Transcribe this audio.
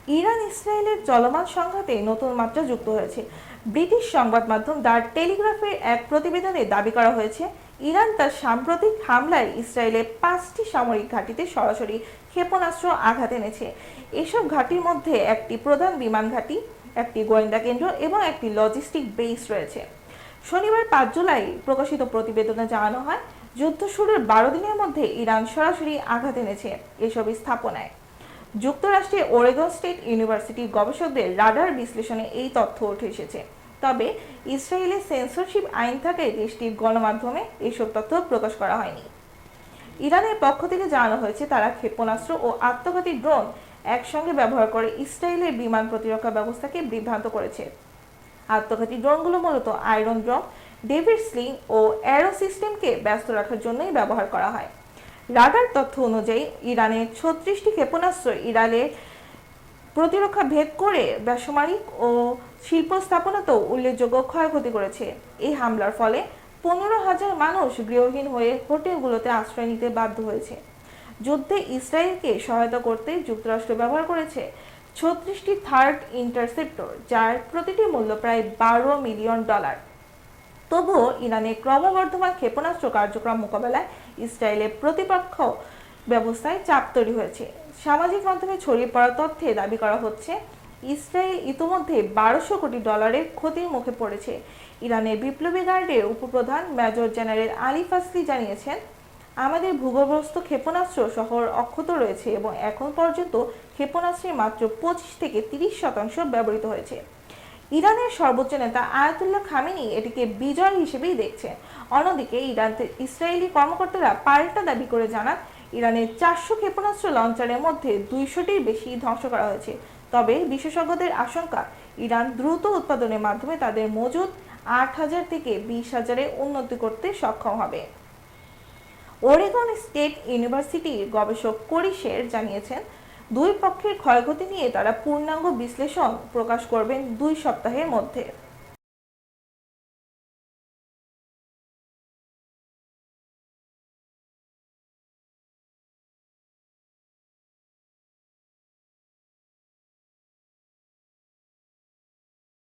Iran ইসরায়েলের চলমান সংঘাতে নতুন মাত্রা যুক্ত হয়েছে। ব্রিটিশ সংবাদ মাধ্যম দ্য টেলিগ্রাফের এক প্রতিবেদনে দাবি করা হয়েছে, ইরান তার সাম্প্রতিক হামলায় ইসরায়েলের 5টি সামরিক ঘাঁটিতে সরাসরি ক্ষেপণাস্ত্র আঘাত এনেছে। এসব ঘাঁটির মধ্যে একটি প্রধান বিমান ঘাঁটি, একটি গোয়েন্দা কেন্দ্র এবং একটি লজিস্টিক বেস রয়েছে। শনিবার 5 জুলাই প্রকাশিত প্রতিবেদনে জানানো হয়, যুদ্ধ শুরুর 12 দিনের মধ্যে ইরান সরাসরি আঘাত এনেছে এসব স্থাপনায়। যুক্তরাষ্ট্রের ওরেগন স্টেট ইউনিভার্সিটির গবেষকদের রাডার বিশ্লেষণে এই তথ্য উঠে এসেছে। তবে ইসরায়েলের সেন্সরশিপ আইন থাকায় দেশটির গণমাধ্যমে এসব তথ্য প্রকাশ করা হয়নি। ইরানের পক্ষ থেকে জানানো হয়েছে, তারা ক্ষেপণাস্ত্র ও আত্মঘাতী ড্রোন একসঙ্গে ব্যবহার করে ইসরায়েলের বিমান প্রতিরক্ষা ব্যবস্থাকে বিভ্রান্ত করেছে। আত্মঘাতী ড্রোনগুলো মূলত আয়রন ড্রোন, ডেভিড স্লিং ও অ্যারো সিস্টেমকে ব্যস্ত রাখার জন্যই ব্যবহার করা হয়। রাডার তথ্য অনুযায়ী ইরানের 36টি ক্ষেপণাস্ত্র ইরানের প্রতিরক্ষা ভেদ করে বেসামরিক ও শিল্প স্থাপনাতেও উল্লেখযোগ্য ক্ষয়ক্ষতি করেছে। এই হামলার ফলে 15,000 মানুষ গৃহহীন হয়ে হোটেলগুলোতে আশ্রয় নিতে বাধ্য হয়েছে। যুদ্ধে ইসরায়েলকে সহায়তা করতে যুক্তরাষ্ট্র ব্যবহার করেছে 36টি থার্ড ইন্টারসেপ্টর, যার প্রতিটি মূল্য প্রায় $12 মিলিয়ন। তবুও ইরানের ক্রমবর্ধমান ক্ষেপণাস্ত্র কার্যক্রম মোকাবেলায় ইসরায়েলের প্রতিপক্ষ ব্যবস্থায় চাপ তৈরি হয়েছে। সামাজিক মাধ্যমে ছড়িয়ে পড়া তথ্যে দাবি করা হচ্ছে, ইসরায়েল ইতোমধ্যে $1200 কোটি ক্ষতির মুখে পড়েছে। ইরানের বিপ্লবী গার্ডের উপপ্রধান মেজর জেনারেল আলী ফাসলি জানিয়েছেন, আমাদের ভূগর্ভস্থ ক্ষেপণাস্ত্র শহর অক্ষত রয়েছে এবং এখন পর্যন্ত ক্ষেপণাস্ত্রের মাত্র 25 থেকে 30% ব্যবহৃত হয়েছে। ইরানের সর্বোচ্চ নেতা আয়াতুল্লাহ খামেনি এটিকে বিজয় হিসেবেই দেখছেন। অন্যদিকে ইসরায়েলি কর্মকর্তারা পাল্টা দাবি করে জানান, ইরানের 400 ক্ষেপণাস্ত্র লঞ্চারের মধ্যে 200টির বেশি ধ্বংস করা হয়েছে। তবে বিশেষজ্ঞদের আশঙ্কা, ইরান দ্রুত উৎপাদনের মাধ্যমে তাদের মজুদ 8,000 থেকে 20,000-এ উন্নতি করতে সক্ষম হবে। ওরেগন স্টেট ইউনিভার্সিটির গবেষক কোরি শের জানিয়েছেন, দুই পক্ষের ক্ষয়ক্ষতি নিয়ে তারা পূর্ণাঙ্গ বিশ্লেষণ প্রকাশ করবেন 2 সপ্তাহের মধ্যে।